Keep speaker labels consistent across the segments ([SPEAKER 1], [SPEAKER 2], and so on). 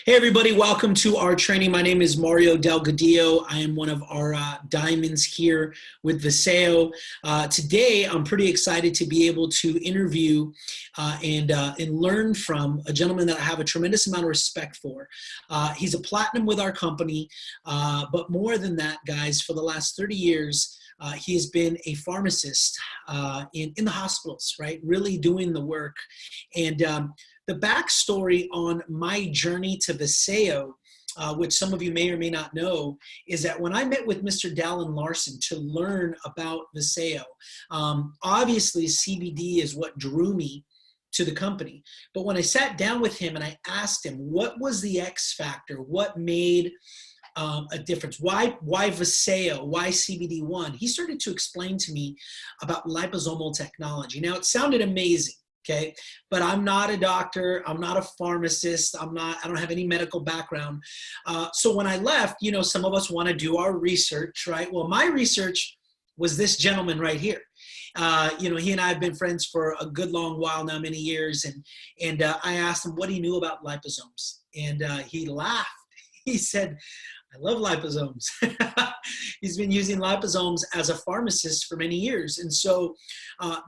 [SPEAKER 1] Hey everybody, welcome to our training. My name is Mario Delgadillo. I am one of our diamonds here with Viseo. Today, I'm pretty excited to be able to interview and learn from a gentleman that I have a tremendous amount of respect for. He's a platinum with our company, but more than that, guys, for the last 30 years, he has been a pharmacist in the hospitals, right? Really doing the work. And the backstory on my journey to Viseo, which some of you may or may not know, is that when I met with Mr. Dallin Larson to learn about Viseo, obviously CBD is what drew me to the company. But when I sat down with him and I asked him, what was the X factor? What made a difference? Why Viseo? Why CBD1? He started to explain to me about liposomal technology. Now, it sounded amazing. Okay, but I'm not a doctor. I'm not a pharmacist. I don't have any medical background. So when I left, some of us want to do our research, right? Well, my research was this gentleman right here. He and I have been friends for a good long while now, many years. And I asked him what he knew about liposomes. And he laughed. He said, I love liposomes. He's been using liposomes as a pharmacist for many years. And so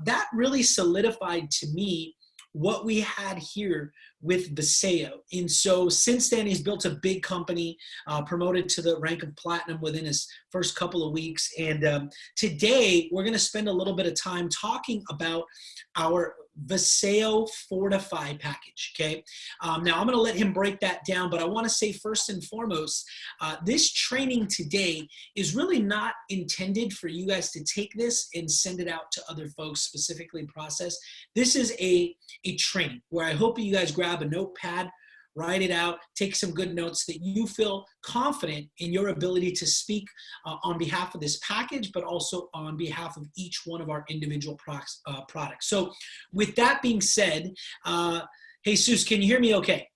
[SPEAKER 1] that really solidified to me what we had here with Viseo. And so since then, he's built a big company, promoted to the rank of platinum within his first couple of weeks. And today, we're going to spend a little bit of time talking about our Viseo Fortify package, okay? Now, I'm going to let him break that down, but I want to say first and foremost, this training today is really not intended for you guys to take this and send it out to other folks, specifically process. This is a training where I hope you guys grab a notepad, write it out, take some good notes that you feel confident in your ability to speak on behalf of this package, but also on behalf of each one of our individual products. So with that being said, Jesus, can you hear me okay?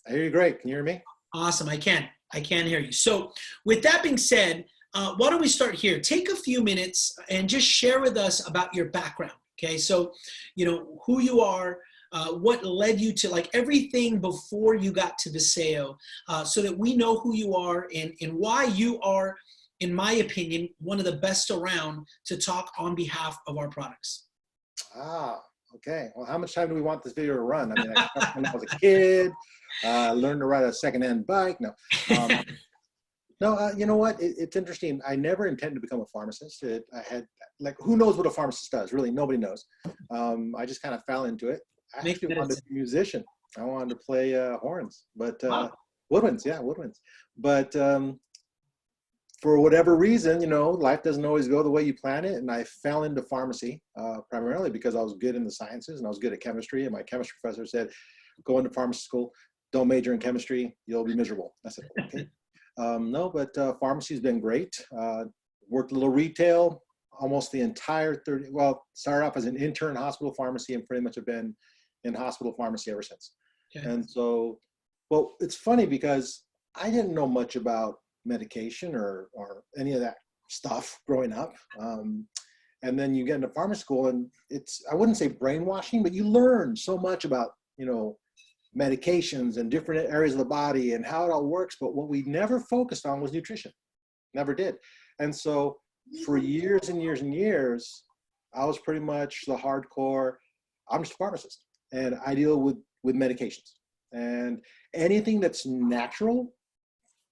[SPEAKER 2] I hear you great. Can you hear me?
[SPEAKER 1] Awesome, I can hear you. So with that being said, why don't we start here? Take a few minutes and just share with us about your background, okay? So, who you are, what led you to everything before you got to Viseo, so that we know who you are and why you are, in my opinion, one of the best around to talk on behalf of our products.
[SPEAKER 2] Okay. Well, how much time do we want this video to run? I mean, I started when I was a kid, learned to ride a second-hand bike. No. You know what? It's interesting. I never intended to become a pharmacist. Who knows what a pharmacist does? Really, nobody knows. I just kind of fell into it. I actually wanted to be a musician. I wanted to play horns, but woodwinds. But for whatever reason, life doesn't always go the way you plan it. And I fell into pharmacy primarily because I was good in the sciences and I was good at chemistry. And my chemistry professor said, go into pharmacy school, don't major in chemistry, you'll be miserable. I said, okay. Pharmacy's been great. Worked a little retail, almost the entire started off as an intern hospital pharmacy and pretty much have been in hospital pharmacy ever since. Okay. And so, it's funny because I didn't know much about medication or any of that stuff growing up. And then you get into pharmacy school and I wouldn't say brainwashing, but you learn so much about, medications and different areas of the body and how it all works. But what we never focused on was nutrition. Never did. And so for years and years and years, I was pretty much the hardcore, I'm just a pharmacist and I deal with medications. And anything that's natural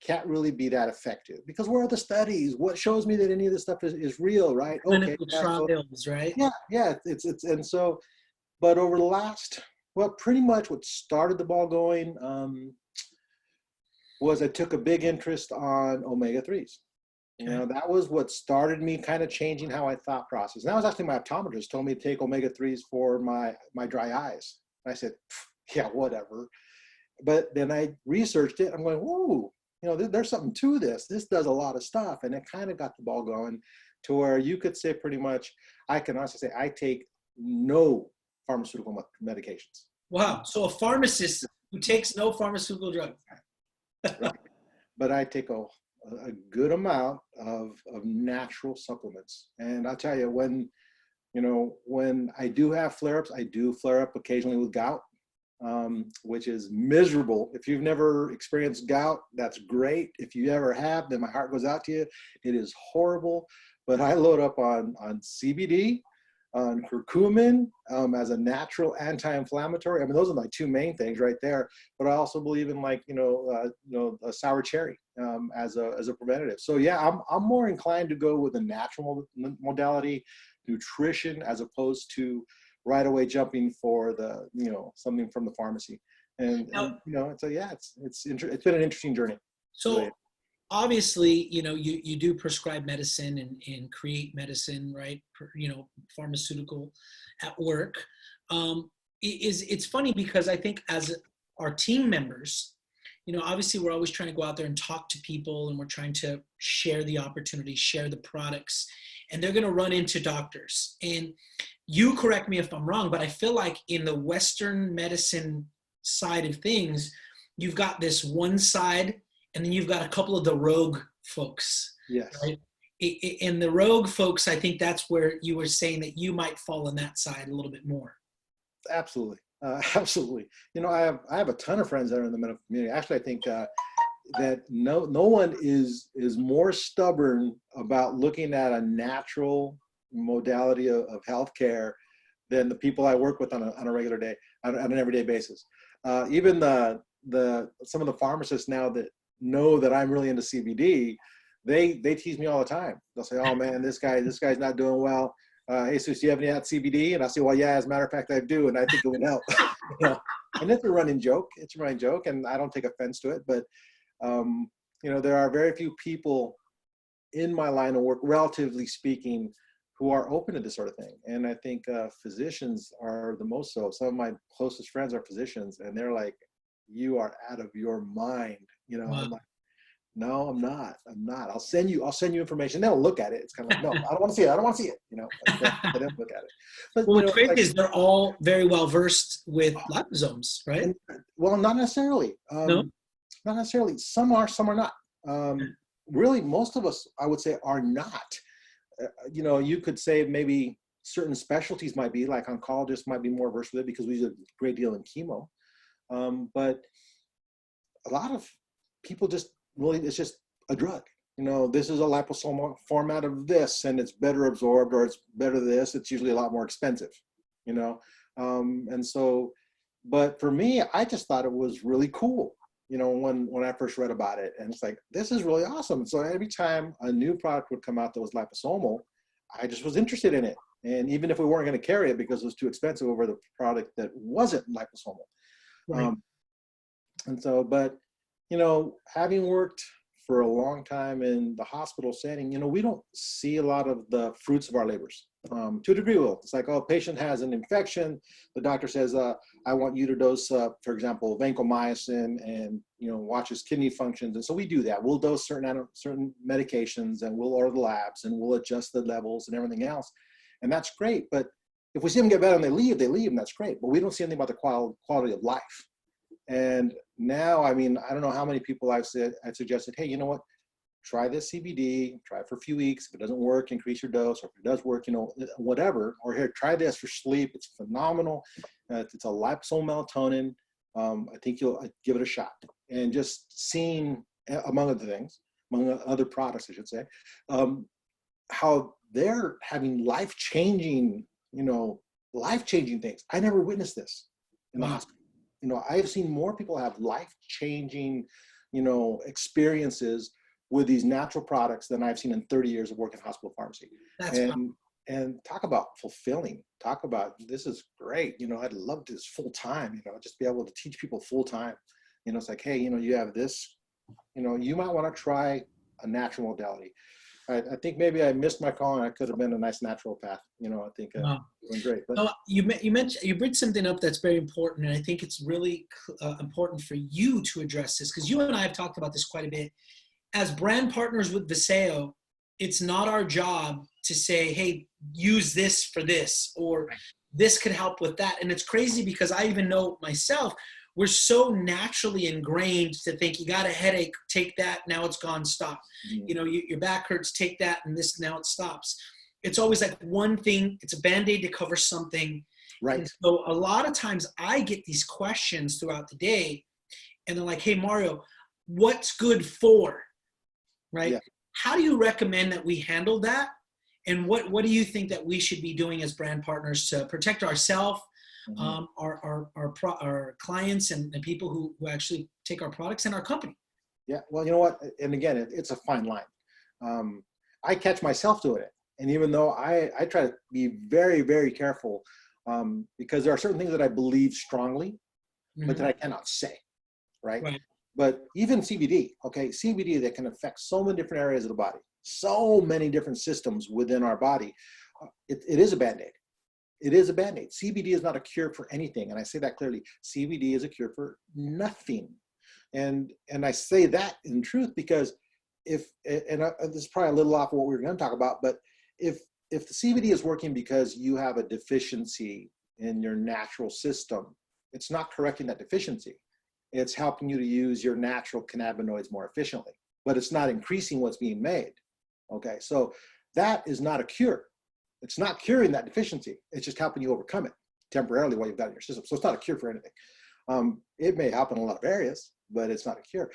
[SPEAKER 2] can't really be that effective because where are the studies? What shows me that any of this stuff is real, right?
[SPEAKER 1] Clinical trials, right?
[SPEAKER 2] Yeah. It's and so, but over the last, pretty much what started the ball going was I took a big interest on omega-3s. Okay. That was what started me kind of changing how I thought process. And that was actually my optometrist told me to take omega-3s for my dry eyes. And I said, yeah, whatever. But then I researched it. I'm going, whoa, there's something to this. This does a lot of stuff. And it kind of got the ball going to where you could say pretty much, I can honestly say I take no pharmaceutical medications.
[SPEAKER 1] Wow. So a pharmacist who takes no pharmaceutical drugs.
[SPEAKER 2] Right. But I take a good amount of natural supplements. And I'll tell you, when I do have flare-ups, I do flare up occasionally with gout. which is miserable. If you've never experienced gout, that's great. If you ever have, then my heart goes out to you. It is horrible. But I load up on CBD, on curcumin as a natural anti-inflammatory. I mean, those are my two main things right there. But I also believe in a sour cherry as a preventative. So yeah, I'm more inclined to go with a natural modality, nutrition, as opposed to right away jumping for the something from the pharmacy. And so yeah, it's been an interesting journey.
[SPEAKER 1] So
[SPEAKER 2] really.
[SPEAKER 1] Obviously, you do prescribe medicine and create medicine, right? Pharmaceutical at work. It's funny because I think as our team members, obviously we're always trying to go out there and talk to people, and we're trying to share the opportunities, share the products, and they're going to run into doctors. And you correct me if I'm wrong, but I feel like in the Western medicine side of things, you've got this one side, and then you've got a couple of the rogue folks.
[SPEAKER 2] Yes.
[SPEAKER 1] Right? And the rogue folks, I think that's where you were saying that you might fall on that side a little bit more.
[SPEAKER 2] Absolutely. Absolutely. I have a ton of friends that are in the medical community. Actually, I think that no one is more stubborn about looking at a natural modality of healthcare than the people I work with on a regular day, on an everyday basis. Even some of the pharmacists now that know that I'm really into CBD, they tease me all the time. They'll say, "Oh man, this guy's not doing well. Jesus, do you have any at CBD?" And I say, "Well, yeah, as a matter of fact, I do, and I think it would help." And it's a running joke. It's a running joke, and I don't take offense to it. But there are very few people in my line of work, relatively speaking, who are open to this sort of thing. And I think physicians are the most so. Some of my closest friends are physicians, and they're like, "You are out of your mind."
[SPEAKER 1] Wow.
[SPEAKER 2] I'm like, "No, I'm not. I'll send you information." They don't look at it. It's kind of like, "No, I don't want to see it. I don't want to see it." They don't look at it. But
[SPEAKER 1] well, what's great is they're all very well versed with liposomes, right?
[SPEAKER 2] Well, not necessarily.
[SPEAKER 1] No?
[SPEAKER 2] Not necessarily. Some are, some are not. Really, most of us, I would say, are not. You could say maybe certain specialties might be, like oncologists might be more versed with it because we use a great deal in chemo. But a lot of people just really, it's just a drug. This is a liposomal format of this, and it's better absorbed, or it's better this. It's usually a lot more expensive, and so, but for me, I just thought it was really cool, when I first read about it, and it's like, this is really awesome. So every time a new product would come out that was liposomal, I just was interested in it. And even if we weren't going to carry it because it was too expensive over the product that wasn't liposomal.
[SPEAKER 1] Right.
[SPEAKER 2] And so, but, having worked for a long time in the hospital setting, we don't see a lot of the fruits of our labors. To a degree, it's like, oh, patient has an infection. The doctor says, I want you to dose, for example, vancomycin, and, watch his kidney functions. And so we do that. We'll dose certain medications, and we'll order the labs, and we'll adjust the levels and everything else. And that's great. But if we see them get better and they leave, and that's great. But we don't see anything about the quality of life. And now, I mean, I don't know how many people I've suggested, hey, you know what? Try this CBD, try it for a few weeks. If it doesn't work, increase your dose. Or if it does work, whatever. Or here, try this for sleep. It's phenomenal. It's a liposomal melatonin. I think you'll give it a shot. And just seeing, among other things, among other products, I should say, how they're having life-changing things. I never witnessed this in the hospital. I've seen more people have life-changing, experiences with these natural products than I've seen in 30 years of work in hospital pharmacy. And talk about fulfilling. Talk about, this is great. I'd love this full time. Just be able to teach people full time. It's like, hey, you have this. You might want to try a natural modality. I think maybe I missed my call, and I could have been a nice natural path. I think doing great. But
[SPEAKER 1] you mentioned, you bring something up that's very important, and I think it's really important for you to address this, because you and I have talked about this quite a bit. As brand partners with Viseo, it's not our job to say, hey, use this for this, or this could help with that. And it's crazy because I even know myself, we're so naturally ingrained to think, you got a headache, take that, now it's gone, stop. Mm-hmm. Your back hurts, take that, and this, now it stops. It's always like one thing, it's a Band-Aid to cover something.
[SPEAKER 2] Right.
[SPEAKER 1] And so a lot of times I get these questions throughout the day, and they're like, hey, Mario, what's good for, right?
[SPEAKER 2] Yeah.
[SPEAKER 1] How do you recommend that we handle that? And what do you think that we should be doing as brand partners to protect ourselves, our clients, and people who actually take our products and our company?
[SPEAKER 2] Yeah. Well, you know what? And again, it's a fine line. I catch myself doing it. And even though I try to be very, very careful, because there are certain things that I believe strongly, but that I cannot say, right? But even CBD, okay, CBD that can affect so many different areas of the body, so many different systems within our body. It is a Band-Aid. It is a Band-Aid. CBD is not a cure for anything. And I say that clearly. CBD is a cure for nothing. And I say that in truth because this is probably a little off what we were going to talk about, but if the CBD is working because you have a deficiency in your natural system, it's not correcting that deficiency. It's helping you to use your natural cannabinoids more efficiently, but it's not increasing what's being made. Okay, so that is not a cure. It's not curing that deficiency. It's just helping you overcome it temporarily while you've got it in your system. So it's not a cure for anything. It may help in a lot of areas, but it's not a cure.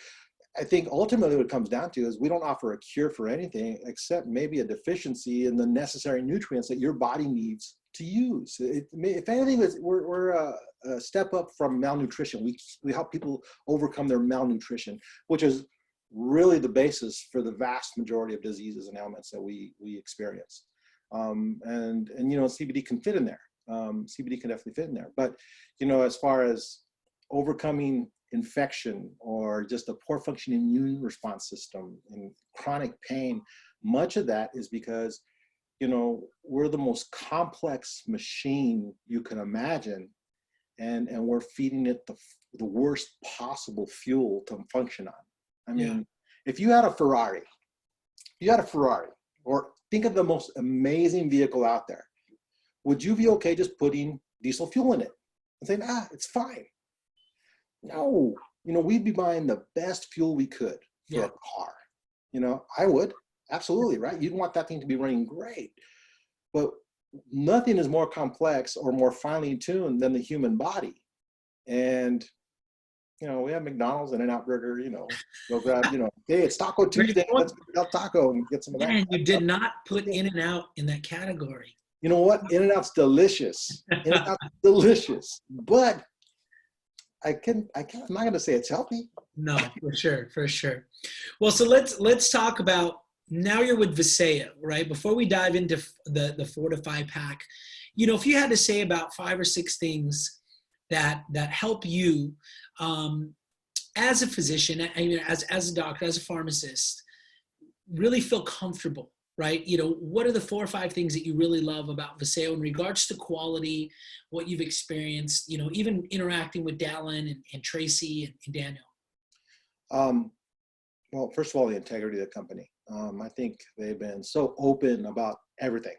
[SPEAKER 2] I think ultimately what it comes down to is we don't offer a cure for anything except maybe a deficiency in the necessary nutrients that your body needs to use. If anything, we're a step up from malnutrition. We help people overcome their malnutrition, which is really the basis for the vast majority of diseases and ailments that we experience. And you know, CBD can fit in there. CBD can definitely fit in there. But you know, as far as overcoming infection or just a poor functioning immune response system and chronic pain, much of that is because, you know, we're the most complex machine you can imagine, and we're feeding it the worst possible fuel to function on. I mean, if you had a Ferrari, or think of the most amazing vehicle out there, would you be okay just putting diesel fuel in it and saying, it's fine? No, you know, we'd be buying the best fuel we could for a car. You know, I would, absolutely, right? You'd want that thing to be running great. But nothing is more complex or more finely tuned than the human body. And, you know, we have McDonald's and In-N-Out Burger, you know, go grab, you know, hey, it's Taco Tuesday, let's go to Taco and get some of that.
[SPEAKER 1] Man, you did not put In-N-Out in that category.
[SPEAKER 2] You know what? In-N-Out's delicious. In-N-Out's delicious. But I'm not going to say it's healthy.
[SPEAKER 1] No, for sure. Well, so let's talk about, now you're with Viseo, right? Before we dive into the Fortify pack, you know, if you had to say about 5 or 6 things that help you as a physician, as a doctor, as a pharmacist, really feel comfortable, right? You know, what are the 4 or 5 things that you really love about Viseo in regards to quality, what you've experienced, you know, even interacting with Dallin and Tracy and Daniel?
[SPEAKER 2] Well, first of all, the integrity of the company. I think they've been so open about everything.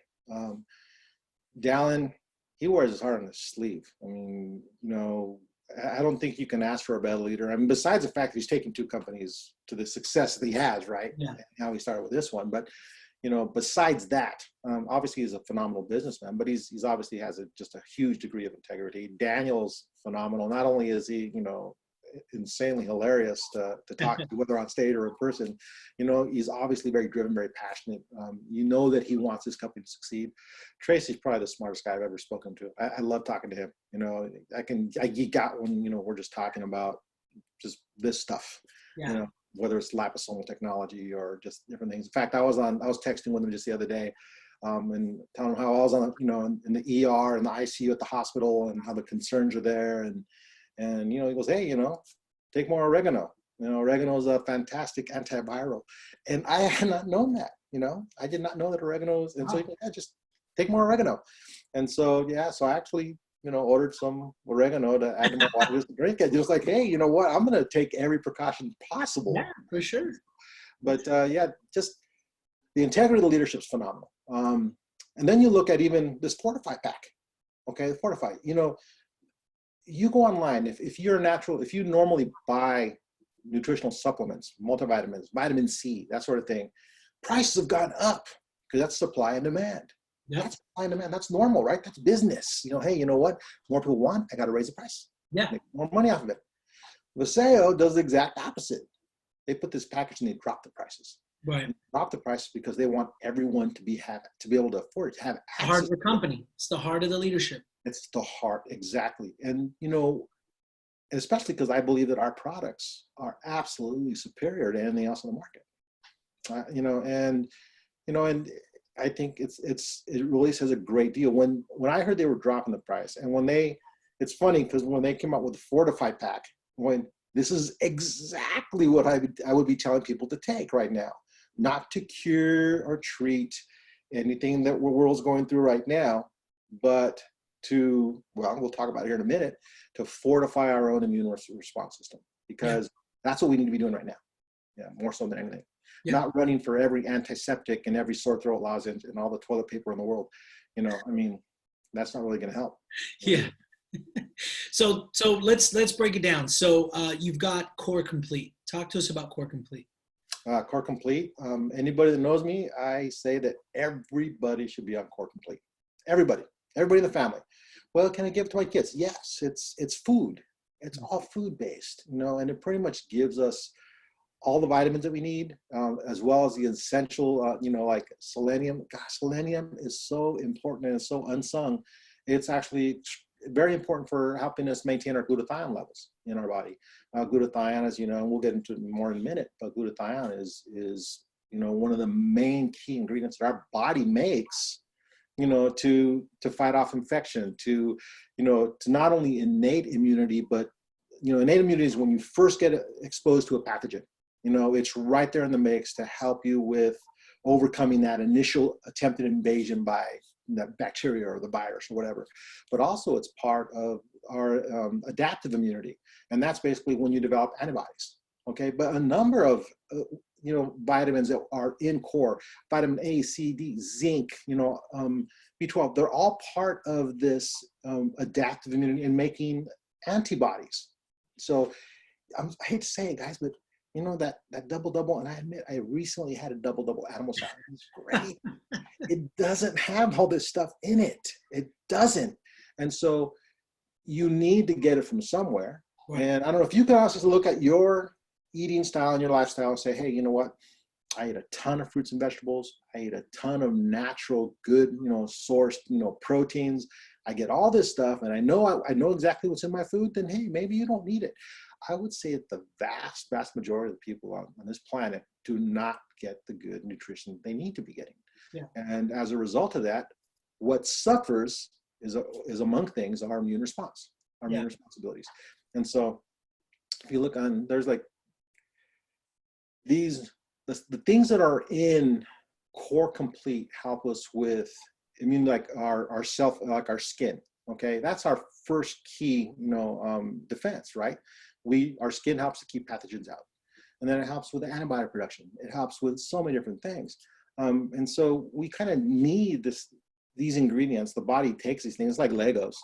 [SPEAKER 2] Dallin, he wears his heart on his sleeve. I mean, you know, I don't think you can ask for a better leader. I mean, besides the fact that he's taken 2 companies to the success that he has, right?
[SPEAKER 1] Yeah.
[SPEAKER 2] And how he started with this one. But, you know, besides that, obviously he's a phenomenal businessman, but he's obviously has just a huge degree of integrity. Daniel's phenomenal. Not only is he, you know, insanely hilarious to talk to, whether on stage or in person, you know, he's obviously very driven, very passionate. You know that he wants his company to succeed. Tracy's probably the smartest guy I've ever spoken to. I love talking to him. You know, I geek out when, you know, we're just talking about just this stuff, you know, whether it's liposomal technology or just different things. In fact, I was texting with him just the other day, and telling him how I was on, you know, in the ER and the ICU at the hospital and how the concerns are there. And you know, he goes, hey, you know, take more oregano. You know, oregano is a fantastic antiviral. And I had not known that, you know. I did not know that oregano is, and so he goes, yeah, just take more oregano. And so, yeah, so I actually, you know, ordered some oregano to add to my water just to drink it. Just like, hey, you know what? I'm going to take every precaution possible.
[SPEAKER 1] Yeah, for sure.
[SPEAKER 2] But yeah, just the integrity of the leadership is phenomenal. And then you look at even this Fortify pack. Okay, Fortify, you know, you go online, if you're natural, if you normally buy nutritional supplements, multivitamins, vitamin C, that sort of thing, prices have gone up because that's supply and demand.
[SPEAKER 1] Yep.
[SPEAKER 2] That's supply and demand. That's normal, right? That's business. Hey, you know what? More people want, I got to raise the price.
[SPEAKER 1] Yeah.
[SPEAKER 2] Make more money off of it. Vaseo does the exact opposite. They put this package and they drop the prices.
[SPEAKER 1] Right.
[SPEAKER 2] They drop the prices because they want everyone to be able to afford it, to have access.
[SPEAKER 1] The heart of the company. It's the heart of the leadership.
[SPEAKER 2] It's the heart, exactly. And especially because I believe that our products are absolutely superior to anything else on the market. And I think it really says a great deal. When I heard they were dropping the price, and it's funny because when they came out with the Fortify pack, this is exactly what I would be telling people to take right now, not to cure or treat anything that the world's going through right now, but we'll talk about it here in a minute, to fortify our own immune response system, because that's what we need to be doing right now. Yeah, more so than anything. Yeah. Not running for every antiseptic and every sore throat lozenge and all the toilet paper in the world. That's not really going to help.
[SPEAKER 1] Yeah. So let's break it down. So you've got Core Complete. Talk to us about Core Complete.
[SPEAKER 2] Core Complete. Anybody that knows me, I say that everybody should be on Core Complete. Everybody in the family. Well, can I give it to my kids? Yes, it's food. It's all food based, and it pretty much gives us all the vitamins that we need, as well as the essential, like selenium. Gosh, selenium is so important and it's so unsung. It's actually very important for helping us maintain our glutathione levels in our body. Glutathione, as you know, and we'll get into it more in a minute, but glutathione is one of the main key ingredients that our body makes, to fight off infection, to not only innate immunity, but innate immunity is when you first get exposed to a pathogen. It's right there in the mix to help you with overcoming that initial attempted invasion by the bacteria or the virus or whatever. But also it's part of our adaptive immunity. And that's basically when you develop antibodies. Okay, but a number of vitamins that are in core, vitamin A, C, D, zinc, B12, they're all part of this adaptive immunity in making antibodies. So I hate to say it, guys, but that double, and I admit I recently had a double animal salad. It's great. It doesn't have all this stuff in it. It doesn't. And so you need to get it from somewhere. Right. And I don't know if you can also look at your eating style and your lifestyle and say, hey, you know what? I eat a ton of fruits and vegetables. I eat a ton of natural, good, sourced, proteins. I get all this stuff, and I know exactly what's in my food. Then hey, maybe you don't need it. I would say that the vast majority of the people on this planet do not get the good nutrition they need to be getting. Yeah. And as a result of that, what suffers is among things our immune response, our immune responsibilities. And so if you look on, there's like the things that are in Core Complete help us with immune, like our skin. Okay, that's our first key, defense, right? Our skin helps to keep pathogens out, and then it helps with the antibody production. It helps with so many different things, and so we kind of need these ingredients. The body takes these things. It's like Legos.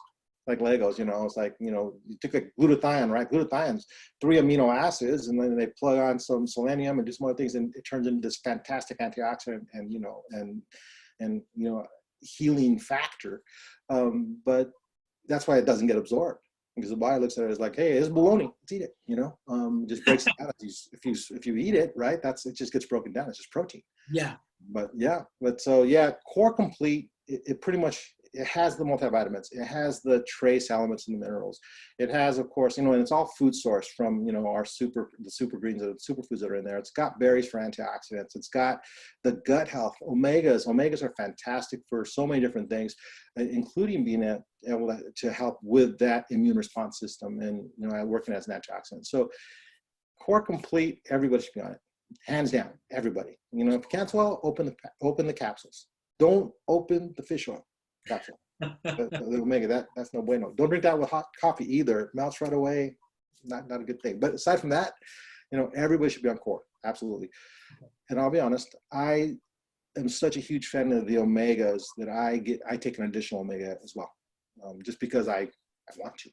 [SPEAKER 2] It's like, you take like glutathione, right? Glutathione's 3 amino acids, and then they plug on some selenium and do some other things, and it turns into this fantastic antioxidant and healing factor. But that's why it doesn't get absorbed, because the body looks at it as like, hey, it's bologna, let's eat it. Just breaks it down. If you eat it, right, it just gets broken down. It's just protein. Yeah. But Core Complete, it pretty much, it has the multivitamins, it has the trace elements and the minerals. It has, of course, and it's all food sourced from, the super greens and the superfoods that are in there. It's got berries for antioxidants. It's got the gut health, omegas. Omegas are fantastic for so many different things, including being able to help with that immune response system and, working as an antioxidant. So Core Complete, everybody should be on it. Hands down, everybody. If you can't swallow, open the capsules. Don't open the fish oil capsule. The omega, that's no bueno. Don't drink that with hot coffee either. It melts right away. Not a good thing. But aside from that, everybody should be on Core. Absolutely. And I'll be honest, I am such a huge fan of the omegas that I take an additional omega as well, just because I want to.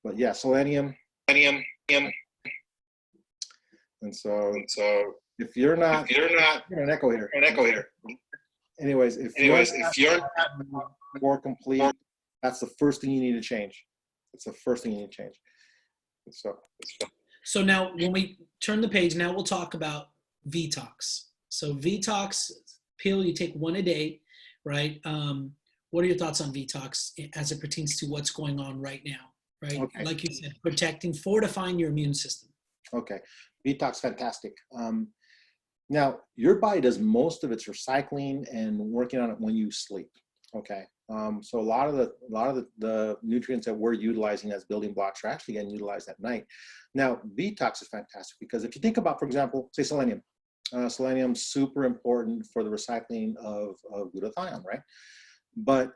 [SPEAKER 2] But yeah, selenium. And so if you're not, an echo here. anyways, if you're more complete, that's the first thing you need to change. It's the first thing you need to change.
[SPEAKER 1] So now when we turn the page, now we'll talk about VTalks. So VTalks pill, you take one a day, right? What are your thoughts on VTalks as it pertains to what's going on right now, right?
[SPEAKER 2] Okay.
[SPEAKER 1] Like you said, protecting, fortifying your immune system.
[SPEAKER 2] Okay, VTalks, fantastic. Now, your body does most of its recycling and working on it when you sleep. Okay, so a lot of the nutrients that we're utilizing as building blocks are actually getting utilized at night. Now, VTalks is fantastic because if you think about, for example, say selenium. Selenium's super important for the recycling of glutathione, right? But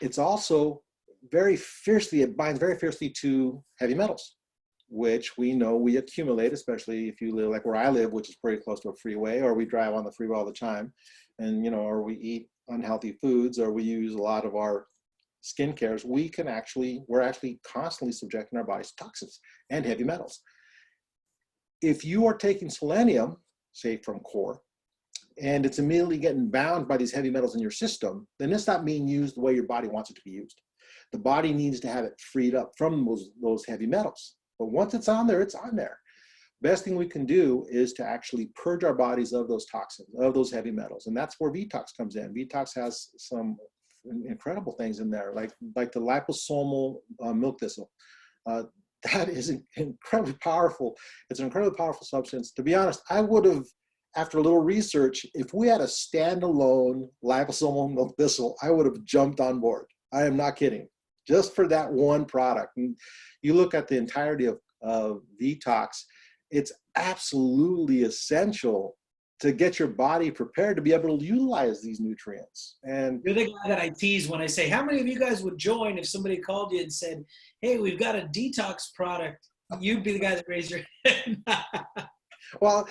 [SPEAKER 2] it's also it binds very fiercely to heavy metals, which we know we accumulate, especially if you live like where I live, which is pretty close to a freeway, or we drive on the freeway all the time, and or we eat unhealthy foods, or we use a lot of our skin cares. We're actually constantly subjecting our bodies to toxins and heavy metals. If you are taking selenium, say from core, and it's immediately getting bound by these heavy metals in your system, then it's not being used the way your body wants it to be used. The body needs to have it freed up from those heavy metals. But once it's on there, it's on there. Best thing we can do is to actually purge our bodies of those toxins, of those heavy metals. And that's where VTalks comes in. VTalks has some incredible things in there, like the liposomal milk thistle. That is incredibly powerful. It's an incredibly powerful substance. To be honest, I would have, after a little research, if we had a standalone liposomal milk thistle, I would have jumped on board. I am not kidding. Just for that one product. And you look at the entirety of VTalks, it's absolutely essential to get your body prepared to be able to utilize these nutrients. And
[SPEAKER 1] you're the guy that I tease when I say, how many of you guys would join if somebody called you and said, hey, we've got a detox product? You'd be the guy that raised your hand.
[SPEAKER 2] Well,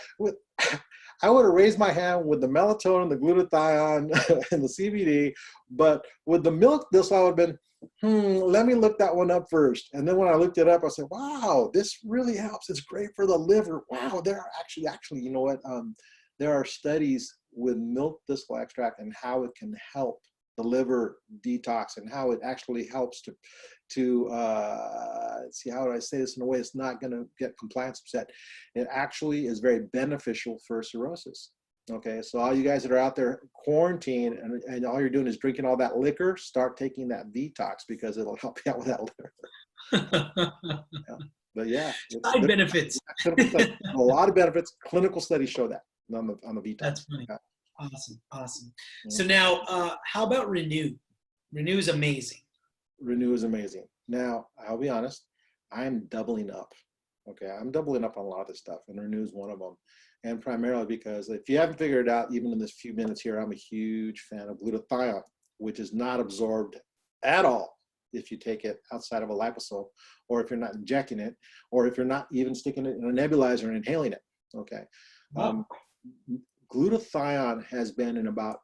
[SPEAKER 2] I would have raised my hand with the melatonin, the glutathione, and the CBD, but with the milk thistle, I would have been, let me look that one up first. And then when I looked it up, I said, wow, this really helps. It's great for the liver. Wow, there are actually, you know what? There are studies with milk thistle extract and how it can help the liver detox and how it actually helps to see, how do I say this in a way it's not going to get compliance upset. It actually is very beneficial for cirrhosis. Okay, so all you guys that are out there quarantined and all you're doing is drinking all that liquor, start taking that VTalks because it'll help you out with that liquor. Yeah. But yeah,
[SPEAKER 1] side benefits.
[SPEAKER 2] A lot of benefits. Clinical studies show that on the VTalks.
[SPEAKER 1] That's funny.
[SPEAKER 2] Yeah.
[SPEAKER 1] Awesome. Yeah. So now, how about Renew? Renew is amazing.
[SPEAKER 2] Renew is amazing. Now, I'll be honest, I'm doubling up. Okay, I'm doubling up on a lot of this stuff, and Renew is one of them. And primarily because if you haven't figured it out, even in this few minutes here, I'm a huge fan of glutathione, which is not absorbed at all if you take it outside of a liposome, or if you're not injecting it, or if you're not even sticking it in a nebulizer and inhaling it. Okay. Wow. Glutathione has been in about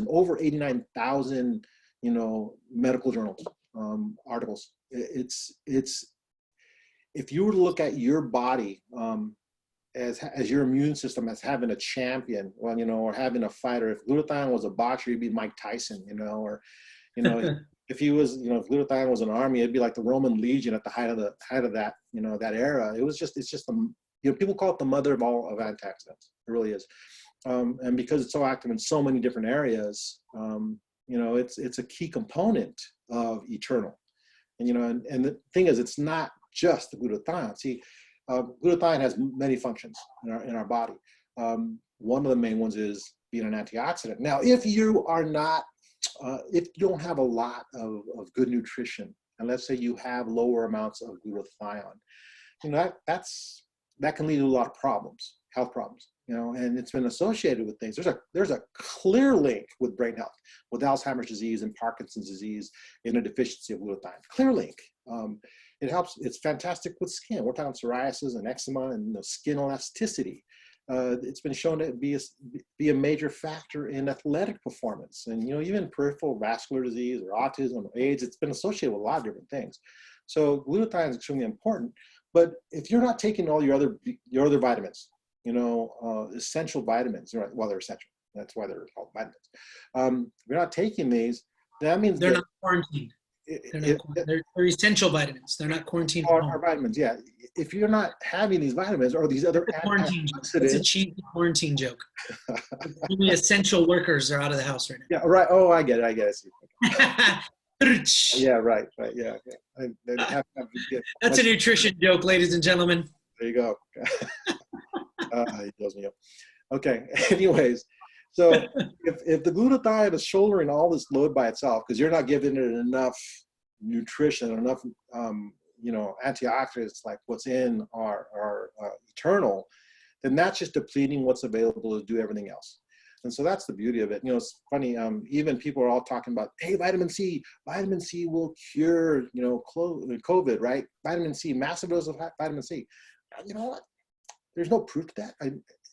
[SPEAKER 2] over 89,000, medical journals, articles. It's if you were to look at your body as your immune system as having a champion, or having a fighter. If glutathione was a boxer, he'd be Mike Tyson, or if he was, if glutathione was an army, it'd be like the Roman legion at the height of that, that era. It's just people call it the mother of all of antioxidants. It really is. And because it's so active in so many different areas, it's a key component of Eternal. And the thing is, it's not just the glutathione. See, glutathione has many functions in our body. One of the main ones is being an antioxidant. Now, if you are not, if you don't have a lot of good nutrition, and let's say you have lower amounts of glutathione, that can lead to a lot of problems, health problems, and it's been associated with things. There's a clear link with brain health, with Alzheimer's disease and Parkinson's disease in a deficiency of glutathione. Clear link. It helps. It's fantastic with skin. We're talking psoriasis and eczema and skin elasticity. It's been shown to be a major factor in athletic performance, and even peripheral vascular disease or autism or AIDS. It's been associated with a lot of different things. So glutathione is extremely important. But if you're not taking all your other vitamins, essential vitamins, right? Well, they're essential. That's why they're called vitamins. If you're not taking these, that means
[SPEAKER 1] they're
[SPEAKER 2] that
[SPEAKER 1] not quarantined. They're essential vitamins. They're not quarantined at home.
[SPEAKER 2] are vitamins, yeah. If you're not having these vitamins or these other
[SPEAKER 1] That's a cheesy quarantine joke. Only essential workers are out of the house right now.
[SPEAKER 2] Yeah, right. Oh, I get it. I guess.
[SPEAKER 1] Yeah,
[SPEAKER 2] right. Yeah.
[SPEAKER 1] That's a nutrition joke, ladies and gentlemen.
[SPEAKER 2] There you go. He blows me up. Okay. Anyways, so if the glutathione is shouldering all this load by itself because you're not giving it enough nutrition, enough antioxidants like what's in our eternal, then that's just depleting what's available to do everything else. And so that's the beauty of it. It's funny. Even people are all talking about, hey, vitamin C will cure, COVID, right? Vitamin C, massive dose of vitamin C. You know what? There's no proof to that.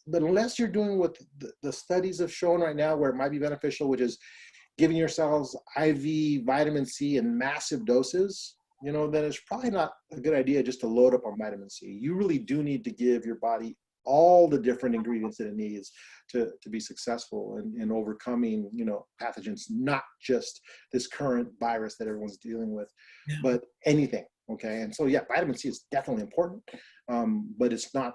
[SPEAKER 2] But unless you're doing what the studies have shown right now, where it might be beneficial, which is giving yourselves IV vitamin C in massive doses, then it's probably not a good idea just to load up on vitamin C. You really do need to give your body all the different ingredients that it needs to be successful in overcoming, pathogens, not just this current virus that everyone's dealing with, but anything. Okay. And so, yeah, vitamin C is definitely important, but it's not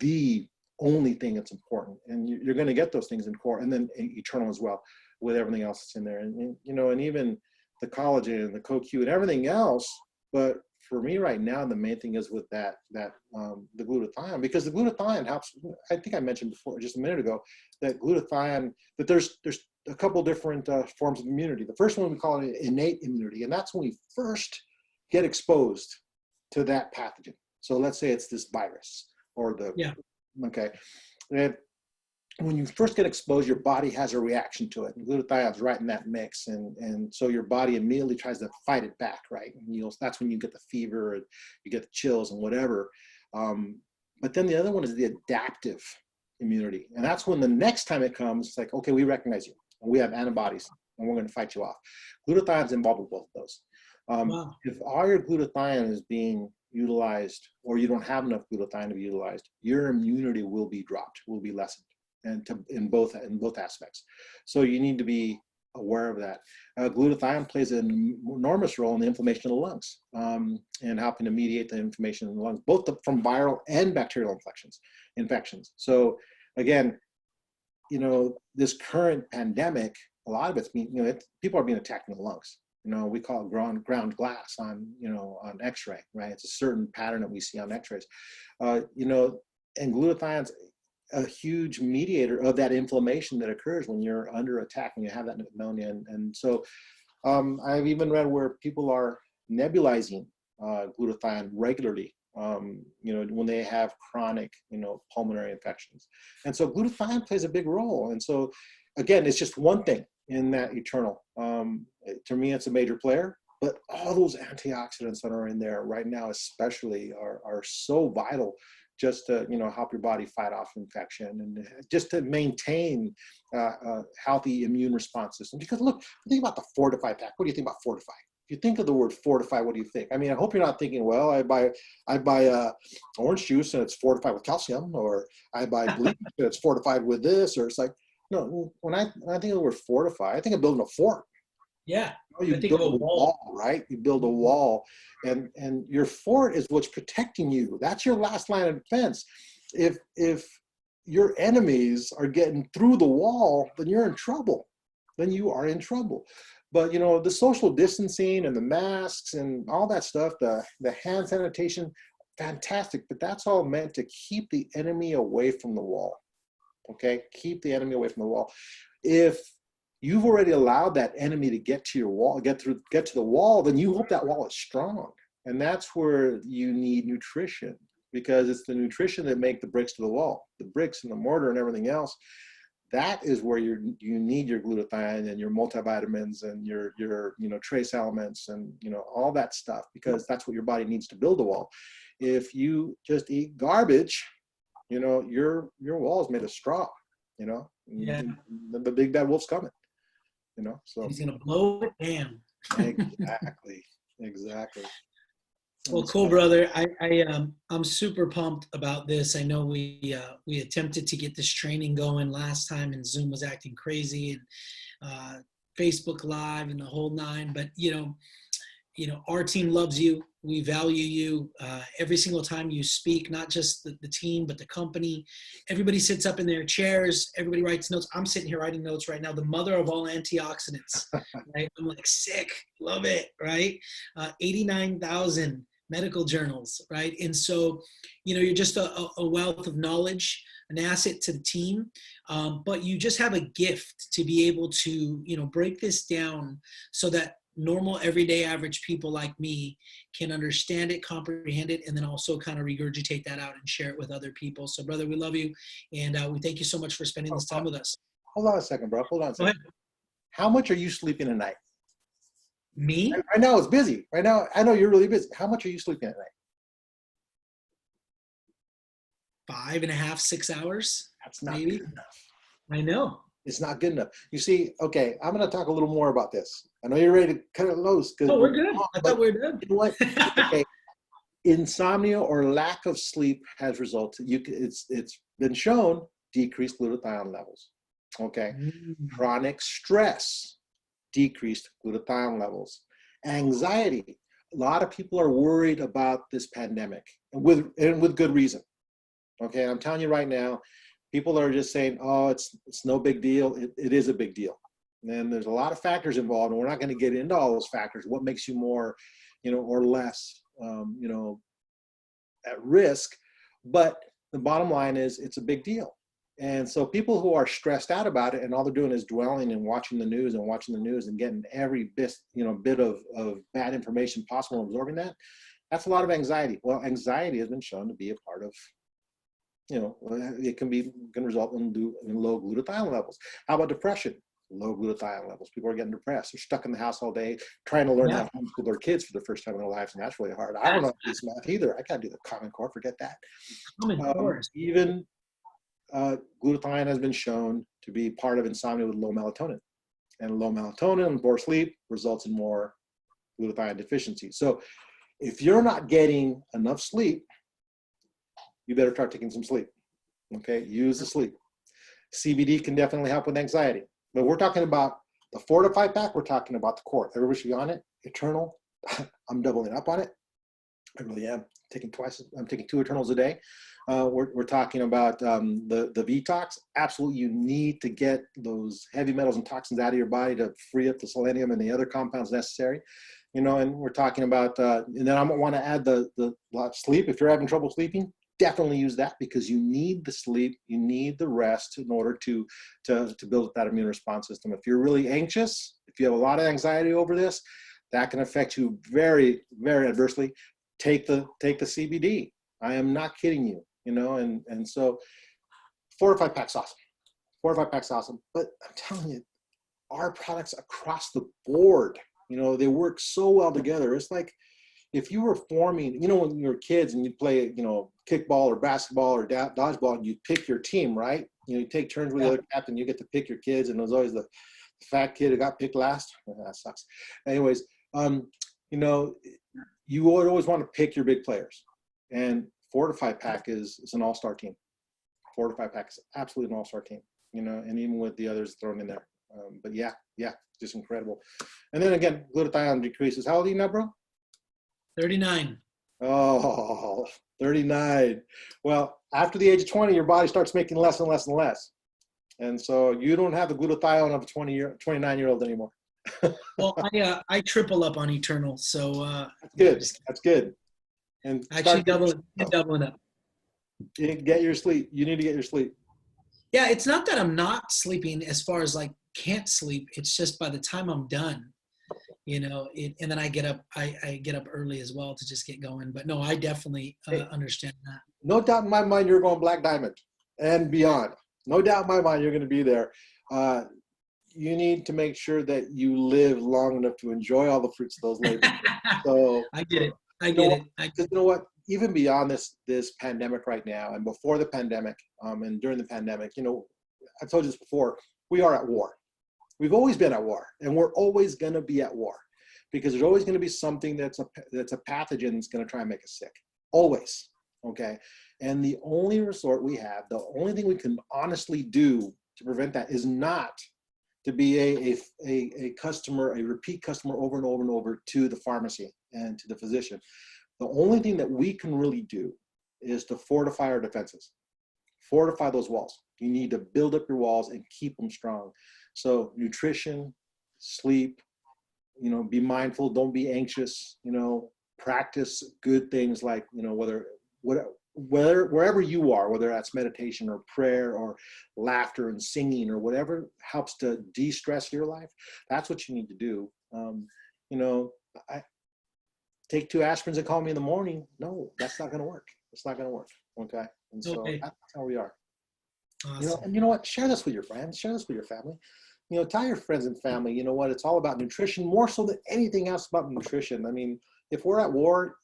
[SPEAKER 2] the only thing that's important. And you're going to get those things in core, and then eternal as well, with everything else that's in there. And even the collagen and the CoQ and everything else. But for me right now, the main thing is with the glutathione, because the glutathione helps. I think I mentioned before, just a minute ago, that glutathione, that there's a couple different forms of immunity. The first one we call it innate immunity, and that's when we first get exposed to that pathogen. So let's say it's this virus or okay. And when you first get exposed, your body has a reaction to it. And glutathione is right in that mix. And so your body immediately tries to fight it back, right? And that's when you get the fever, and you get the chills and whatever. But then the other one is the adaptive immunity. And that's when the next time it comes, it's like, okay, we recognize you, and we have antibodies, and we're going to fight you off. Glutathione is involved with both of those.
[SPEAKER 1] Wow.
[SPEAKER 2] If all your glutathione is being utilized, or you don't have enough glutathione to be utilized, your immunity will be dropped, will be lessened, and in both aspects. So you need to be aware of that. Glutathione plays an enormous role in the inflammation of the lungs, and helping to mediate the inflammation in the lungs, both from viral and bacterial infections. So again, this current pandemic, a lot of it's being, people are being attacked in the lungs. We call it ground glass on X-ray, right? It's a certain pattern that we see on X-rays, and glutathione's a huge mediator of that inflammation that occurs when you're under attack and you have that pneumonia. And so I've even read where people are nebulizing glutathione regularly, when they have chronic, pulmonary infections. And so glutathione plays a big role. And so, again, it's just one thing in that eternal. To me, it's a major player, but all those antioxidants that are in there right now, especially, are so vital, just to help your body fight off infection, and just to maintain a healthy immune response system. Because look, think about the Fortify pack. What do you think about Fortify? If you think of the word Fortify, what do you think? I mean, I hope you're not thinking, well, I buy orange juice and it's fortified with calcium, or I buy bleach and it's fortified with this, or it's like, no. When I think of the word Fortify, I think of building a fort.
[SPEAKER 1] Yeah.
[SPEAKER 2] You build a wall, right? You build a wall, and your fort is what's protecting you. That's your last line of defense. If your enemies are getting through the wall, then you're in trouble. Then you are in trouble. But the social distancing and the masks and all that stuff, the hand sanitation, fantastic. But that's all meant to keep the enemy away from the wall. Okay, keep the enemy away from the wall. If you've already allowed that enemy to get to your wall, get to the wall, then you hope that wall is strong. And that's where you need nutrition, because it's the nutrition that make the bricks to the wall, the bricks and the mortar and everything else. That is where you need your glutathione and your multivitamins and your trace elements and all that stuff, because that's what your body needs to build the wall. If you just eat garbage, your wall is made of straw.
[SPEAKER 1] Yeah.
[SPEAKER 2] The big bad wolf's coming. So
[SPEAKER 1] he's gonna blow it down.
[SPEAKER 2] Exactly.
[SPEAKER 1] Well, cool, brother. I'm super pumped about this. I know we attempted to get this training going last time, and Zoom was acting crazy, and Facebook Live and the whole nine. But our team loves you. We value you. Every single time you speak, not just the team, but the company. Everybody sits up in their chairs. Everybody writes notes. I'm sitting here writing notes right now. The mother of all antioxidants. Right? I'm like sick. Love it. Right? 89,000 medical journals. Right? And so, you're just a wealth of knowledge, an asset to the team. But you just have a gift to be able to, break this down so that normal, everyday, average people like me can understand it, comprehend it, and then also kind of regurgitate that out and share it with other people. So, brother, we love you, and we thank you so much for spending this time with us.
[SPEAKER 2] Hold on a second, bro. Hold on a second. How much are you sleeping at night?
[SPEAKER 1] Me?
[SPEAKER 2] I know it's busy. Right now, I know you're really busy. How much are you sleeping at night?
[SPEAKER 1] 5.5, 6 hours.
[SPEAKER 2] That's not
[SPEAKER 1] maybe.
[SPEAKER 2] good enough.
[SPEAKER 1] I know.
[SPEAKER 2] It's not good enough. You see, okay, I'm going to talk a little more about this. I know you're ready to cut it loose.
[SPEAKER 1] Oh, we're good. I thought we were done.
[SPEAKER 2] You know what? Okay. Insomnia or lack of sleep has resulted. It's been shown decreased glutathione levels. Okay. Chronic stress, decreased glutathione levels. Anxiety. A lot of people are worried about this pandemic, and with good reason. Okay, I'm telling you right now, people are just saying, oh, it's no big deal. It is a big deal. And there's a lot of factors involved, and we're not going to get into all those factors. What makes you more, or less, at risk. But the bottom line is it's a big deal. And so people who are stressed out about it and all they're doing is dwelling and watching the news and getting every bit of bad information possible and absorbing that, that's a lot of anxiety. Well, anxiety has been shown to be a part of, it can result in low glutathione levels. How about depression? Low glutathione levels. People are getting depressed. They're stuck in the house all day trying to learn how to homeschool their kids for the first time in their lives, and that's really hard. I don't know how to do this math either. I can't do the Common Core. Forget that. Even glutathione has been shown to be part of insomnia with low melatonin. And low melatonin and poor sleep results in more glutathione deficiency. So if you're not getting enough sleep, you better start taking some sleep. Okay, use the sleep. CBD can definitely help with anxiety. But we're talking about the Fortify pack, we're talking about the core. Everybody should be on it. Eternal. I'm doubling up on it. I really am. I'm taking 2 Eternals a day. We're talking about the VTalks. Absolutely, you need to get those heavy metals and toxins out of your body to free up the selenium and the other compounds necessary. And we're talking about, and then I want to add the sleep. If you're having trouble sleeping, definitely use that, because you need the sleep, you need the rest in order to build that immune response system. If you're really anxious, if you have a lot of anxiety over this, that can affect you very, very adversely. Take the CBD. I am not kidding you, and so Fortify Pack's awesome. Fortify Pack's awesome. But I'm telling you, our products across the board, they work so well together. It's like if you were forming, when you were kids and you'd play, kickball or basketball or dodgeball, and you'd pick your team, right? You take turns with the other captain, you get to pick your kids, and there's always the fat kid who got picked last. That sucks. Anyways, you would always want to pick your big players. And Fortify Pack is an all-star team. Fortify Pack is absolutely an all-star team, and even with the others thrown in there. But yeah, just incredible. And then again, glutathione decreases. How old are you now, bro?
[SPEAKER 1] 39.
[SPEAKER 2] Oh, 39. Well, after the age of 20, your body starts making less and less and less. And so you don't have the glutathione of a 29-year-old anymore.
[SPEAKER 1] Well, I triple up on Eternal, so
[SPEAKER 2] that's good. That's good. And
[SPEAKER 1] actually doubling up.
[SPEAKER 2] Get your sleep. You need to get your sleep.
[SPEAKER 1] Yeah, it's not that I'm not sleeping as far as like can't sleep. It's just by the time I'm done, and then I get up. I get up early as well to just get going. But no, I definitely understand that.
[SPEAKER 2] No doubt in my mind, you're going Black Diamond and beyond. No doubt in my mind, you're going to be there. You need to make sure that you live long enough to enjoy all the fruits of those labors. So
[SPEAKER 1] I get it. You
[SPEAKER 2] know what? Even beyond this pandemic right now, and before the pandemic, and during the pandemic, I told you this before. We are at war. We've always been at war, and we're always going to be at war. because there's always going to be something that's a pathogen that's going to try and make us sick. Always. Okay. And the only resort we have, the only thing we can honestly do to prevent that is not to be a customer, a repeat customer over and over and over to the pharmacy and to the physician. The only thing that we can really do is to fortify our defenses, fortify those walls. You need to build up your walls and keep them strong. So nutrition, sleep, you know, be mindful, don't be anxious, you know, practice good things like, you know, wherever you are, whether that's meditation or prayer or laughter and singing or whatever helps to de-stress your life, that's what you need to do. You know, I take 2 aspirins and call me in the morning. No, that's not going to work. It's not going to work. Okay. And so that's how we are. Awesome. You know, and you know what? Share this with your friends. Share this with your family. You know, tell your friends and family, you know what? It's all about nutrition, more so than anything else about nutrition. I mean, if we're at war,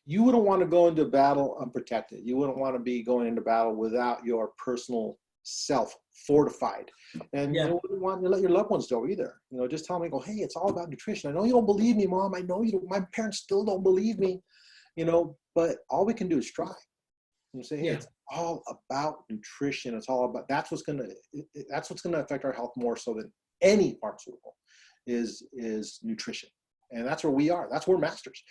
[SPEAKER 2] you wouldn't want to go into battle unprotected. You wouldn't want to be going into battle without your personal self fortified. And you wouldn't want to let your loved ones know either. You know, just tell them, go, hey, it's all about nutrition. I know you don't believe me, Mom. I know you don't, my parents still don't believe me, you know, but all we can do is try. You say, hey, it's all about nutrition. It's all about, that's what's going to affect our health more so than any pharmaceutical is nutrition. And that's where we are. That's where we're masters.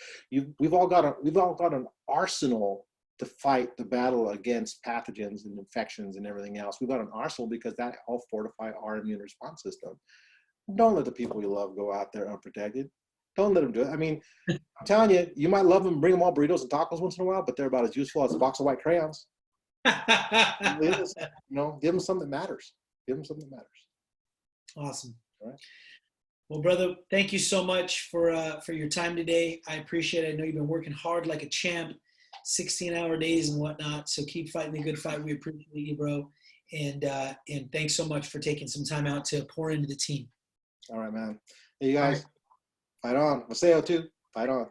[SPEAKER 2] We've all got an arsenal to fight the battle against pathogens and infections and everything else. We've got an arsenal because that all fortify our immune response system. Don't let the people you love go out there unprotected. Don't let them do it. I mean, I'm telling you, you might love them, bring them all burritos and tacos once in a while, but they're about as useful as a box of white crayons. It is, you know, give them something that matters. Give them something that matters.
[SPEAKER 1] Awesome.
[SPEAKER 2] All right.
[SPEAKER 1] Well, brother, thank you so much for your time today. I appreciate it. I know you've been working hard like a champ, 16-hour days and whatnot. So keep fighting the good fight. We appreciate you, bro. And thanks so much for taking some time out to pour into the team.
[SPEAKER 2] All right, man. Hey, you guys, fight on. Maseo too. Fight on.